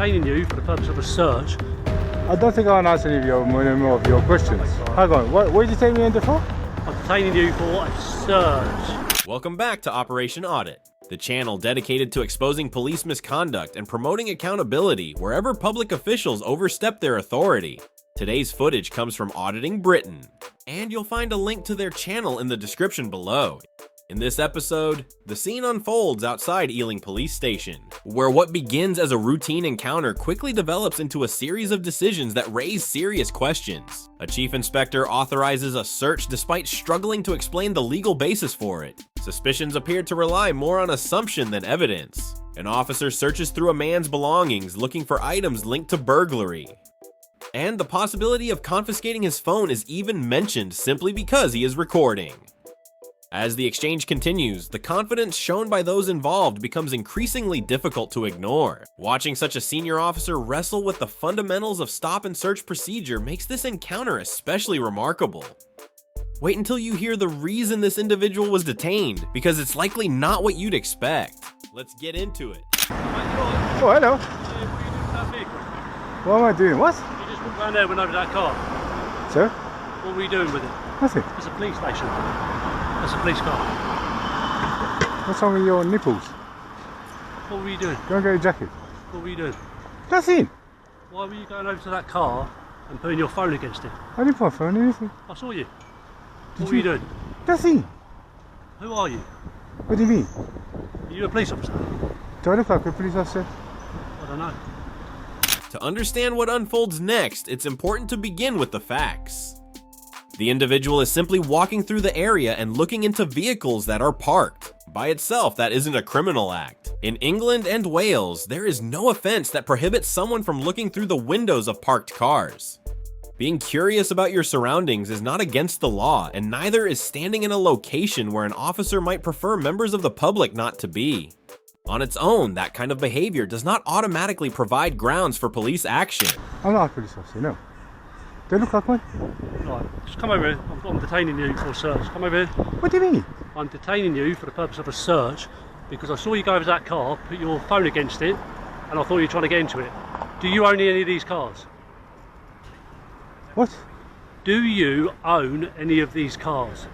detaining you for the purpose of a search. I don't think I can answer any of your, more of your questions. Hang on, what did you take me into for? I'm detaining you for a search. Welcome back to Operation Audit, the channel dedicated to exposing police misconduct and promoting accountability wherever public officials overstep their authority. Today's footage comes from Auditing Britain, and you'll find a link to their channel in the description below. In this episode, the scene unfolds outside Ealing Police Station, where what begins as a routine encounter quickly develops into a series of decisions that raise serious questions. A chief inspector authorizes a search despite struggling to explain the legal basis for it. Suspicions appear to rely more on assumption than evidence. An officer searches through a man's belongings looking for items linked to burglary. And the possibility of confiscating his phone is even mentioned simply because he is recording. As the exchange continues, the confidence shown by those involved becomes increasingly difficult to ignore. Watching such a senior officer wrestle with the fundamentals of stop and search procedure makes this encounter especially remarkable. Wait until you hear the reason this individual was detained, because it's likely not what you'd expect. Let's get into it. Oh, hello. What am I doing? What? You just walked round there and went over that car. Sir? What were you doing with it? Nothing. It's a police station. That's a police car. What's wrong with your nipples? What were you doing? Go and get your jacket. What were you doing? Nothing. Why were you going over to that car and putting your phone against it? I didn't put my phone in anything. I saw you. What were you doing? Nothing. Who are you? What do you mean? Are you a police officer? Do I look like a police officer? I don't know. To understand what unfolds next, it's important to begin with the facts. The individual is simply walking through the area and looking into vehicles that are parked. By itself, that isn't a criminal act. In England and Wales, there is no offense that prohibits someone from looking through the windows of parked cars. Being curious about your surroundings is not against the law, and neither is standing in a location where an officer might prefer members of the public not to be. On its own, that kind of behavior does not automatically provide grounds for police action. I'm not a police officer, no. Do I look like one? Right, just come over here. I'm detaining you for a search. Come over here. What do you mean? I'm detaining you for the purpose of a search because I saw you go over to that car, put your phone against it, and I thought you were trying to get into it. Do you own any of these cars? What? Do you own any of these cars?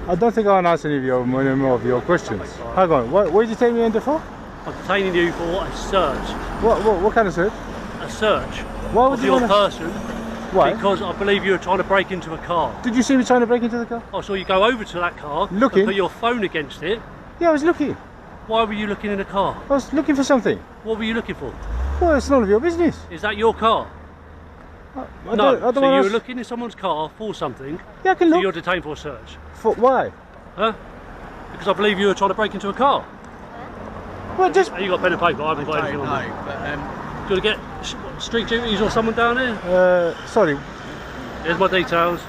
I don't think I can answer any of your, more of your questions. Hang on, what did you take me into for? I'm detaining you for a search. What kind of search? A search Why would of you your wanna... person. Why? Because I believe you were trying to break into a car. Did you see me trying to break into the car? I saw you go over to that car, Looking? and put your phone against it. Yeah, I was looking. Why were you looking in a car? I was looking for something. What were you looking for? Well, it's none of your business. Is that your car? I No, don't so wanna you were ask- looking in someone's car for something, Yeah, I can so look. you're detained for a search. For, why? Huh? Because I believe you were trying to break into a car. Well, just... You got pen and paper, I haven't got anything on me. Do you want to get street duties or someone down here? Sorry, Here's my details.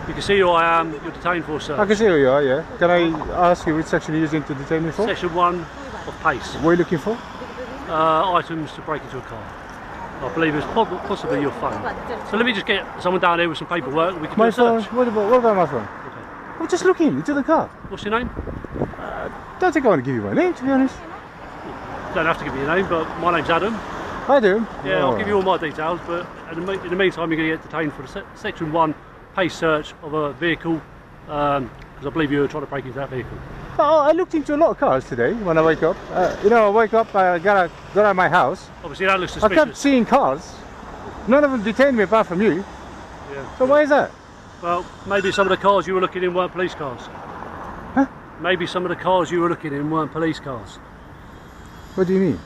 You can see who I am, you're detained for a search. I can see who you are, yeah. Can I ask you which section you're using to detain me for? Section 1 of PACE. What are you looking for? Items to break into a car. I believe it's possibly your phone. So let me just get someone down here with some paperwork and we can My do a phone? search. What about my phone? Okay. I'm just looking into the car. What's your name? Don't think I want to give you my name, to be honest. Don't have to give me your name, but my name's Adam. I do. Yeah, Oh. I'll give you all my details, but in the meantime you're going to get detained for the Section 1 PACE search of a vehicle, because I believe you were trying to break into that vehicle. Oh, I looked into a lot of cars today when I wake up. I wake up, I got out of my house. Obviously that looks I suspicious. kept seeing cars. None of them detained me apart from you. Yeah. So why is that? Well, maybe some of the cars you were looking in weren't police cars. Huh? Maybe some of the cars you were looking in weren't police cars. What do you mean?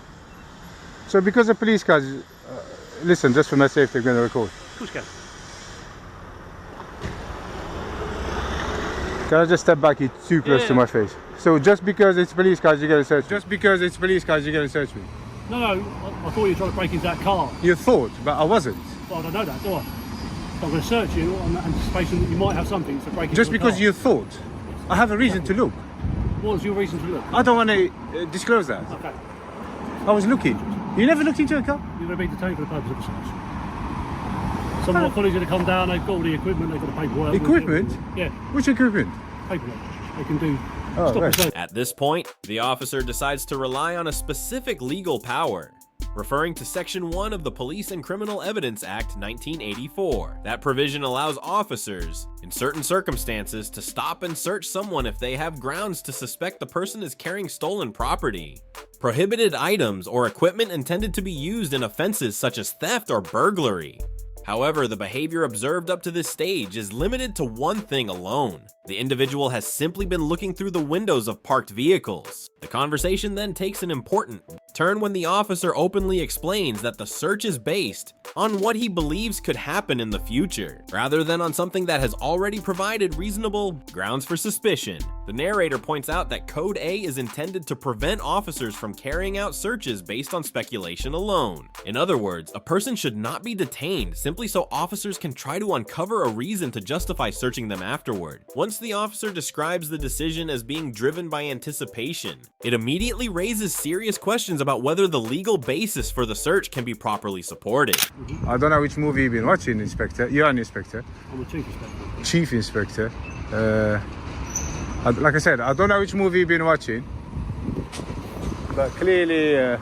So because of police cars, listen, just for my safety, I'm going to record. Of course you can. Can I just step back? You're too close to my face. So just because it's police cars, you're going to search me? Just because it's police cars, you're going to search me? No, I thought you were trying to break into that car. You thought, but I wasn't. Well, I don't know that, do I? So I'm going to search you on the anticipation that you might have something to break into Just a because car. you thought, I have a reason to look. What was your reason to look? I don't want to disclose that. Okay. I was looking. You never looked into a car? You're going to be detained for the purpose of the search. Some of my colleagues are going to come down, they've got all the equipment, they've got the paperwork. Equipment? Yeah, Which equipment? paperwork. They can do Oh, Stop right. yourself. At this point, the officer decides to rely on a specific legal power, referring to Section 1 of the Police and Criminal Evidence Act 1984. That provision allows officers, in certain circumstances, to stop and search someone if they have grounds to suspect the person is carrying stolen property, prohibited items, or equipment intended to be used in offenses such as theft or burglary. However, the behavior observed up to this stage is limited to one thing alone. The individual has simply been looking through the windows of parked vehicles. The conversation then takes an important turn when the officer openly explains that the search is based on what he believes could happen in the future, rather than on something that has already provided reasonable grounds for suspicion. The narrator points out that Code A is intended to prevent officers from carrying out searches based on speculation alone. In other words, a person should not be detained simply so officers can try to uncover a reason to justify searching them afterward. Once the officer describes the decision as being driven by anticipation, it immediately raises serious questions about whether the legal basis for the search can be properly supported. I don't know which movie you've been watching, Inspector. You're an inspector. I'm a chief inspector. Chief Inspector. Like I said, I don't know which movie you've been watching, but clearly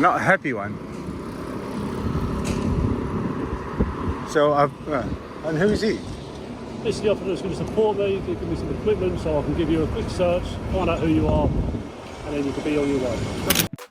not a happy one. So and who's he? This is the officer that's going to support me, give me some equipment so I can give you a quick search, find out who you are, and then you can be on your way.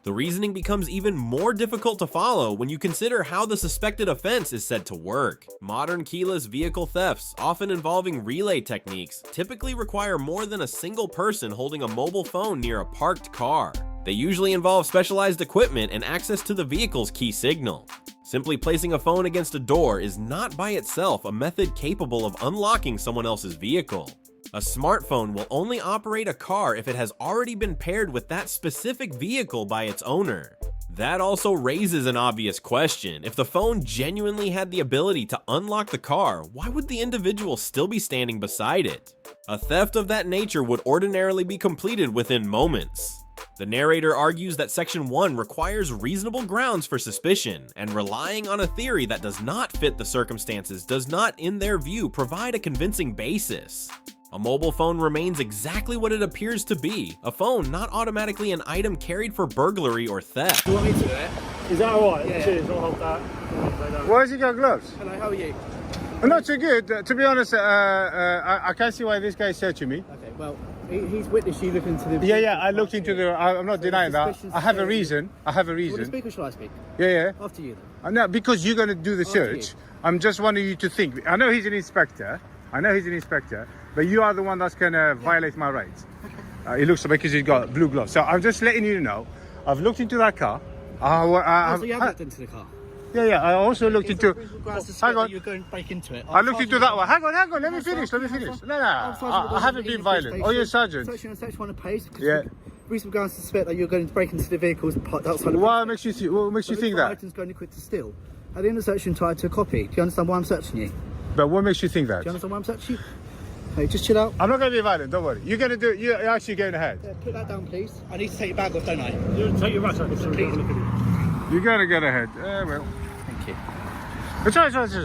The reasoning becomes even more difficult to follow when you consider how the suspected offense is said to work. Modern keyless vehicle thefts, often involving relay techniques, typically require more than a single person holding a mobile phone near a parked car. They usually involve specialized equipment and access to the vehicle's key signal. Simply placing a phone against a door is not by itself a method capable of unlocking someone else's vehicle. A smartphone will only operate a car if it has already been paired with that specific vehicle by its owner. That also raises an obvious question. If the phone genuinely had the ability to unlock the car, why would the individual still be standing beside it? A theft of that nature would ordinarily be completed within moments. The narrator argues that Section 1 requires reasonable grounds for suspicion, and relying on a theory that does not fit the circumstances does not, in their view, provide a convincing basis. A mobile phone remains exactly what it appears to be, a phone, not automatically an item carried for burglary or theft. Do you want me to do it? Is that alright? Yeah. Cheers, I'll hold that. Why has he got gloves? Hello, how are you? Not too good. To be honest, I can't see why this guy is searching me. Okay, well, he's witnessed you looking into the... Yeah, I looked into the... I'm not denying that. I have a reason. You want to speak or shall I speak? Yeah. After you then. No, because you're going to do the search. I'm just wanting you to think. I know he's an inspector. But you are the one that's going to violate my rights. It looks like because he's got blue gloves. So I'm just letting you know. I've looked into that car. So you have looked into the car? Yeah. I also looked into... Hang on. You're going to break into it. I looked into that one. Hang on. Let me finish. No. I haven't been violent. Oh, you're Sergeant. Search one of pace. Yeah. Reasonable grounds to suspect that you're going to break into the vehicles parked outside the... What makes you think that? Items going to quit to steal. At the end of the search, you're entitled to a copy. Do you understand why I'm searching you? But what makes you think that? Do you understand why I'm searching you? Hey, just chill out. I'm not going to be violent, don't worry. You're going to do it. You're actually going ahead. Yeah, put that down, please. I need to take your bag off, don't I? You take your rush off, so we can have a look at it. You're going to get ahead. Well. Thank you.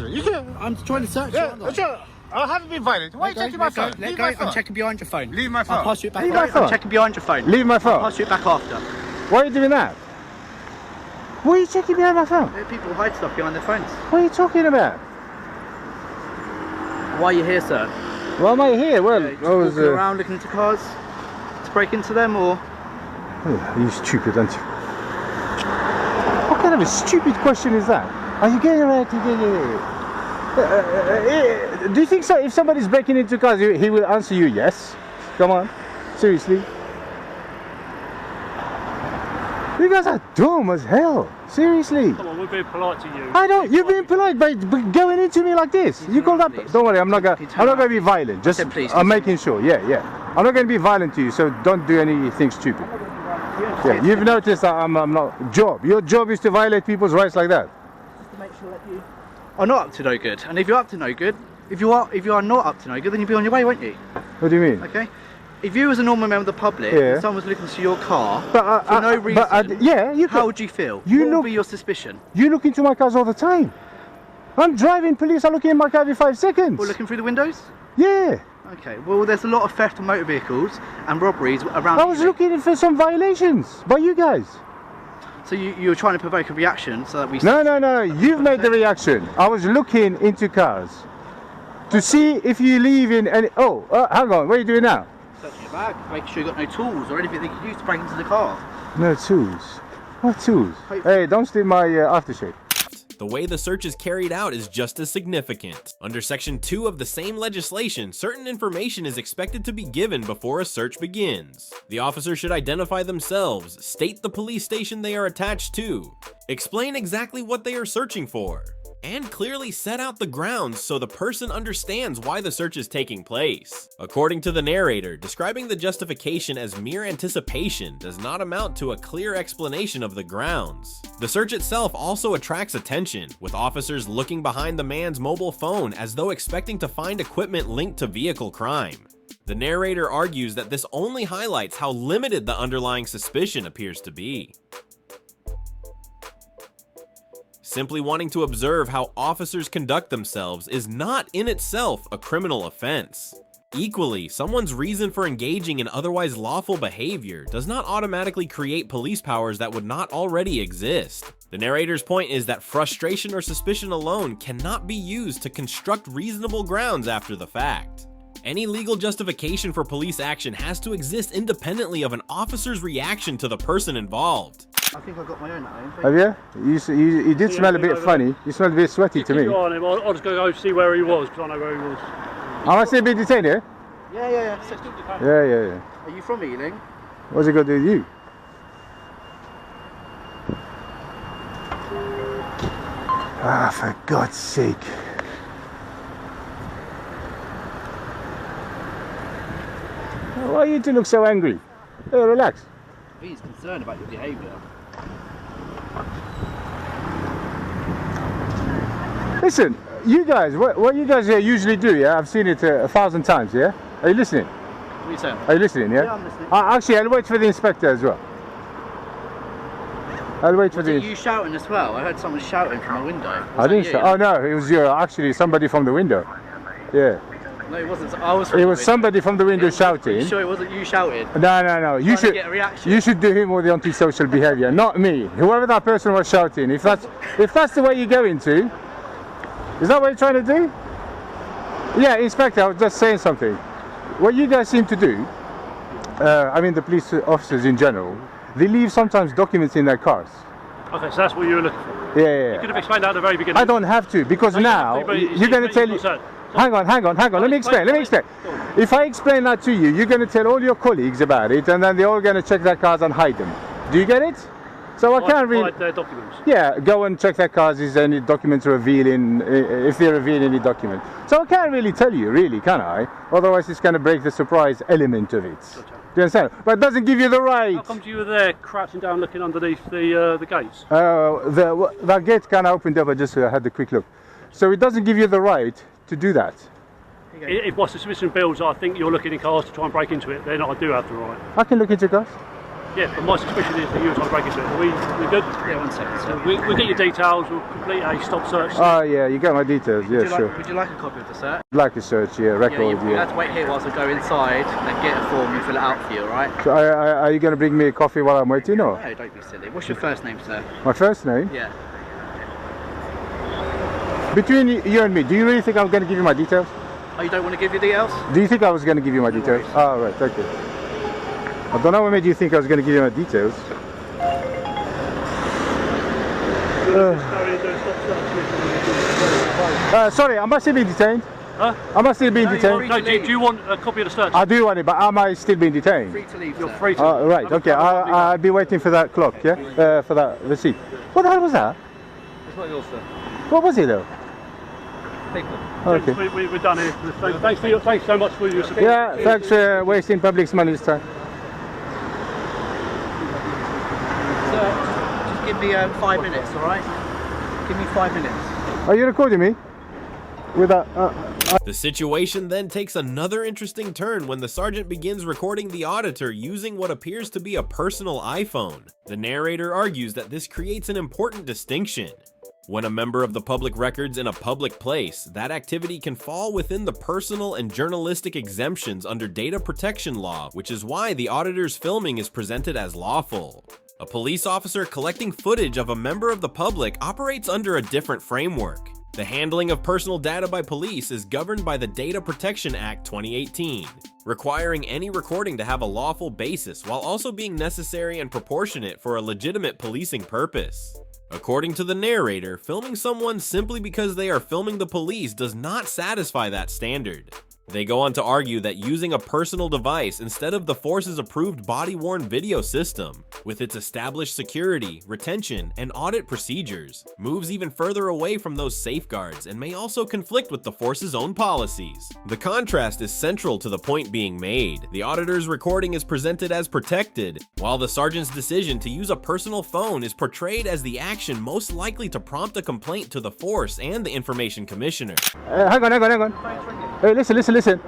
You can... I'm trying to search you, aren't I? I haven't been violent. Why are you checking my phone? Let go. I'm checking behind your phone. Leave my phone. I'll pass you it back. Leave my phone. I'm checking behind your phone. Leave my phone. I'll pass you it back after. Why are you doing that? What are you checking behind my phone? People hide stuff behind their phones. What are you talking about? Why are you here, sir? Why am I here? Well, Just I was... walking around looking into cars to break into them, or... Oh, you're stupid, aren't you? What kind of a stupid question is that? Are you getting around to... do you think so? If somebody's breaking into cars, he will answer you yes? Come on. Seriously. You guys are dumb as hell. Seriously. Come on, we're being polite to you. I don't. You're being polite by going into me like this. You call that? Don't worry. I'm not going to be violent. Just I'm making sure. Yeah. I'm not going to be violent to you. So don't do anything stupid. Yeah. You've noticed that I'm not. Your job is to violate people's rights like that. Just to make sure that you are not up to no good. And if you're up to no good, if you are not up to no good, then you'll be on your way, won't you? What do you mean? Okay. If you was a normal member of the public, and someone was looking to your car for no reason, how would you feel? What would be your suspicion? You look into my cars all the time. I'm driving, police are looking in my car every 5 seconds. Or looking through the windows? Yeah. Okay, well there's a lot of theft of motor vehicles and robberies around. I was looking for some violations by you guys. So you were trying to provoke a reaction so that we... No, you've made the reaction. I was looking into cars to see if you leave in any... Oh, hang on, what are you doing now? Searching your bag, making sure you've got no tools or anything that you could use to break into the car. No tools? What tools? Hey, don't steal my aftershave. The way the search is carried out is just as significant. Under Section 2 of the same legislation, certain information is expected to be given before a search begins. The officer should identify themselves, state the police station they are attached to, explain exactly what they are searching for, and clearly set out the grounds so the person understands why the search is taking place. According to the narrator, describing the justification as mere anticipation does not amount to a clear explanation of the grounds. The search itself also attracts attention, with officers looking behind the man's mobile phone as though expecting to find equipment linked to vehicle crime. The narrator argues that this only highlights how limited the underlying suspicion appears to be. Simply wanting to observe how officers conduct themselves is not in itself a criminal offense. Equally, someone's reason for engaging in otherwise lawful behavior does not automatically create police powers that would not already exist. The narrator's point is that frustration or suspicion alone cannot be used to construct reasonable grounds after the fact. Any legal justification for police action has to exist independently of an officer's reaction to the person involved. I think I got my own at home. Have you? You did smell a bit funny. You smelled a bit sweaty to me. I'll just go see where he was, because I know where he was. Am I still being detained here? Yeah. Yeah. Are you from Ealing? What's it got to do with you? Ah, for God's sake. Why are you two look so angry? Hey, relax. He's concerned about your behaviour. Listen, you guys, what you guys usually do, yeah? I've seen it 1,000 times, yeah? Are you listening? What are you saying? Are you listening, yeah? Yeah, I'm listening. Actually, I'll wait for the inspector as well. I'll wait for the... Was it you shouting as well? I heard someone shouting from a window. I didn't shout. Oh no, it was actually somebody from the window. Yeah. No, it wasn't. I was. It was somebody from the window shouting. Are you sure it wasn't you shouting? No. You should get a reaction. You should do him with the antisocial behaviour, not me. Whoever that person was shouting. If that's the way you're going to, is that what you're trying to do? Yeah, Inspector, I was just saying something. What you guys seem to do, I mean the police officers in general, they leave sometimes documents in their cars. Okay, so that's what you were looking for. Yeah. You could have explained that at the very beginning. I don't have to, because now you're going to tell you. Hang on. Let me explain. If I explain that to you, you're going to tell all your colleagues about it, and then they're all going to check their cars and hide them. Do you get it? So I can't really. Hide their documents. Yeah, go and check their cars. Is any documents revealing? If they reveal any document. So I can't really tell you, really, can I? Otherwise, it's going to break the surprise element of it. Gotcha. Do you understand? But it doesn't give you the right. How come you were there, crouching down, looking underneath the gates? That gate kind of opened up. I just had a quick look. So it doesn't give you the right to do that. If my suspicion builds, I think you're looking in cars to try and break into it, then I do have the right. I can look into cars. Yeah, but my suspicion is that you were trying to break into it. Are we good? Yeah, 1 second. So we'll get your details, we'll complete a stop search. Oh yeah, you got my details, yeah, sure. Would you like a copy of the search? Like a search, yeah, record, You have to wait here whilst I go inside and get a form and fill it out for you, alright? So are you going to bring me a coffee while I'm waiting, or? No, don't be silly. What's your first name, sir? My first name? Yeah. Between you and me, do you really think I'm going to give you my details? Oh, you don't want to give your details? Do you think I was going to give you my details? Oh, right, okay. I don't know what made you think I was going to give you my details. Sorry, am I still being detained? Huh? Am I still being detained? No, do you want a copy of the search? I do want it, but am I still being detained? Free to leave, You're sir. free to. Right, okay, I'll be waiting for that clock, yeah? For that receipt. What the hell was that? It's not yours, sir. What was it though? People. Okay. We're done here. Thanks so much for your support. Yeah, thanks for wasting public's money this time. Just give me 5 minutes, alright? Give me 5 minutes. Are you recording me? With that? The situation then takes another interesting turn when the sergeant begins recording the auditor using what appears to be a personal iPhone. The narrator argues that this creates an important distinction. When a member of the public records in a public place, that activity can fall within the personal and journalistic exemptions under data protection law, which is why the auditor's filming is presented as lawful. A police officer collecting footage of a member of the public operates under a different framework. The handling of personal data by police is governed by the Data Protection Act 2018, requiring any recording to have a lawful basis while also being necessary and proportionate for a legitimate policing purpose. According to the narrator, filming someone simply because they are filming the police does not satisfy that standard. They go on to argue that using a personal device instead of the force's approved body-worn video system, with its established security, retention, and audit procedures, moves even further away from those safeguards and may also conflict with the force's own policies. The contrast is central to the point being made. The auditor's recording is presented as protected, while the sergeant's decision to use a personal phone is portrayed as the action most likely to prompt a complaint to the force and the information commissioner. Hang on. Hey, listen.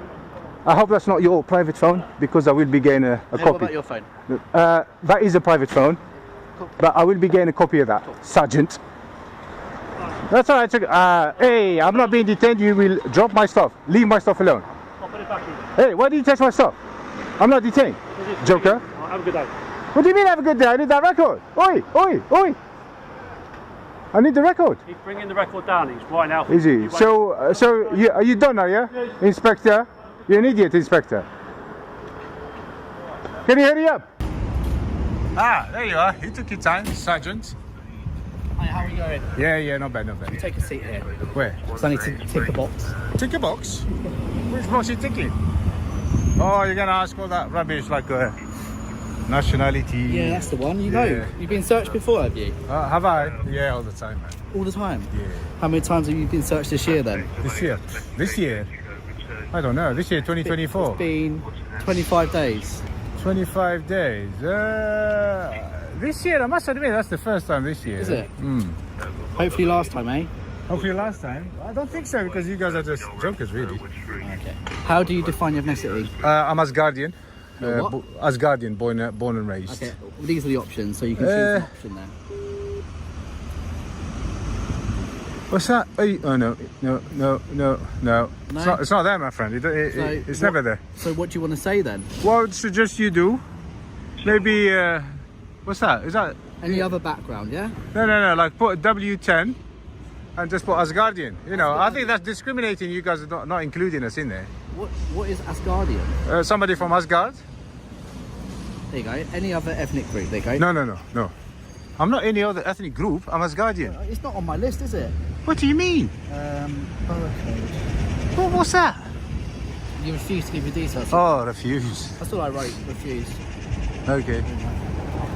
I hope that's not your private phone, because I will be getting a copy. What about your phone? That is a private phone, cool. But I will be getting a copy of that, cool. Sergeant. That's all right. Hey, I'm not being detained. You will drop my stuff. Leave my stuff alone. I'll put it back in. Hey, why do you touch my stuff? I'm not detained. Joker. Have a good day. What do you mean have a good day? I need that record. Oi. I need the record. He's bringing the record down. He's right now. Is he? So are you done now, yeah? Inspector? You're an idiot, Inspector. Can you hurry up? Ah, there you are. You took your time, Sergeant. Hi, how are you going? Yeah, not bad. Take a seat here. Where? Because I need to tick a box. Tick a box? Which box are you ticking? Oh, you're going to ask all that rubbish like nationality. Yeah, that's the one. You know, you've been searched before, have you? Have I? Yeah, all the time, man. All the time? Yeah. How many times have you been searched this year then? This year? I don't know. This year, 2024. It's been 25 days. 25 days. This year, I must admit, that's the first time this year. Is it? Hopefully last time, eh? Hopefully last time. I don't think so, because you guys are just jokers, really. Okay. How do you define your ethnicity? I'm Asgardian. What? Asgardian, born and raised. Okay, well, these are the options, so you can choose an option there. What's that? Oh no. It's not there, my friend. It's never there. So what do you want to say then? What I would suggest you do, maybe, what's that? Is that? Any other background, yeah? No, like put a W10 and just put Asgardian. You know, I think that's discriminating. You guys are not including us in there. What is Asgardian? Somebody from Asgard. There you go. Any other ethnic group? There you go. No. I'm not any other ethnic group. I'm Asgardian. It's not on my list, is it? What do you mean? Borough code. What's that? You refuse to give your details. Oh, refuse. That's all I wrote. Refuse. Okay.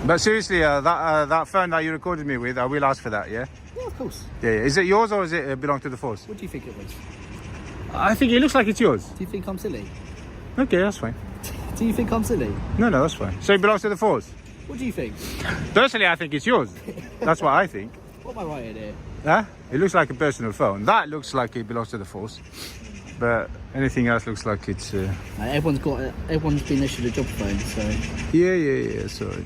But seriously, that phone that you recorded me with, I will ask for that. Yeah. Yeah, of course. Yeah. Is it yours or does it belong to the force? What do you think it was? I think it looks like it's yours. Do you think I'm silly? Okay, that's fine. Do you think I'm silly? No, that's fine. So it belongs to the force? What do you think? Personally, I think it's yours. That's what I think. What am I writing here? Huh? It looks like a personal phone. That looks like it belongs to the force. But anything else looks like it's... Everyone's been issued a job phone, so... Yeah, sorry.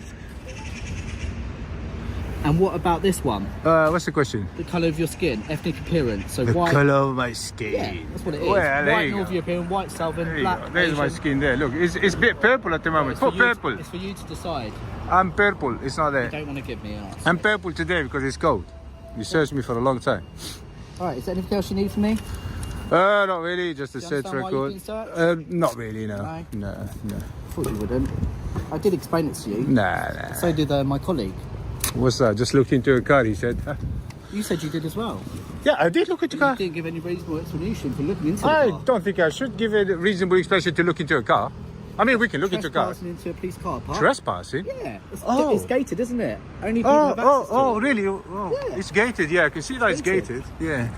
And what about this one? What's the question? The colour of your skin, ethnic appearance. So the white... colour of my skin. Yeah, that's what it is. Well, white North European, white Southern, black There's Asian. my skin there. Look, it's a bit purple at the moment. Put purple. It's for you to decide. I'm purple. It's not there. You don't want to give me an answer. I'm purple today because it's cold. You searched me for a long time. Alright, is there anything else you need from me? Not really. Just a search record. Not really, no. No. I thought you wouldn't. I did explain it to you. Nah. So did my colleague. What's that? Just look into a car, he said. You said you did as well. Yeah, I did look into a car. You didn't give any reasonable explanation for looking into a car. I don't think I should give a reasonable explanation to look into a car. I mean, we can look into a car. Trespassing into a police car park? Trespassing? Yeah. It's gated, isn't it? Only people have access to it. Really? Yeah. It's gated, yeah. I can see that it's gated. Yeah.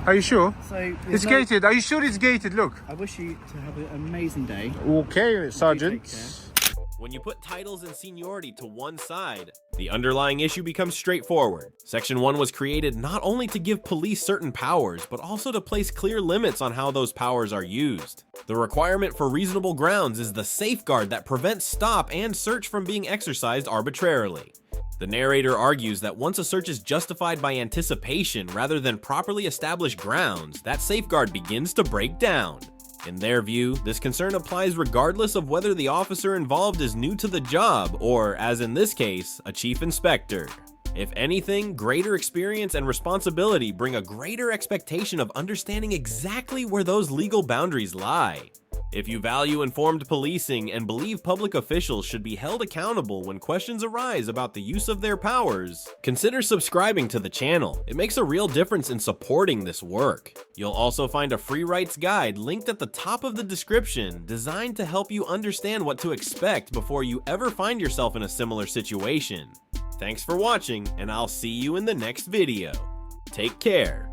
Are you sure? So it's gated. Are you sure it's gated? Look. I wish you to have an amazing day. Okay, Sergeant. When you put titles and seniority to one side, the underlying issue becomes straightforward. Section 1 was created not only to give police certain powers, but also to place clear limits on how those powers are used. The requirement for reasonable grounds is the safeguard that prevents stop and search from being exercised arbitrarily. The narrator argues that once a search is justified by anticipation rather than properly established grounds, that safeguard begins to break down. In their view, this concern applies regardless of whether the officer involved is new to the job or, as in this case, a chief inspector. If anything, greater experience and responsibility bring a greater expectation of understanding exactly where those legal boundaries lie. If you value informed policing and believe public officials should be held accountable when questions arise about the use of their powers, consider subscribing to the channel. It makes a real difference in supporting this work. You'll also find a free rights guide linked at the top of the description designed to help you understand what to expect before you ever find yourself in a similar situation. Thanks for watching, and I'll see you in the next video. Take care.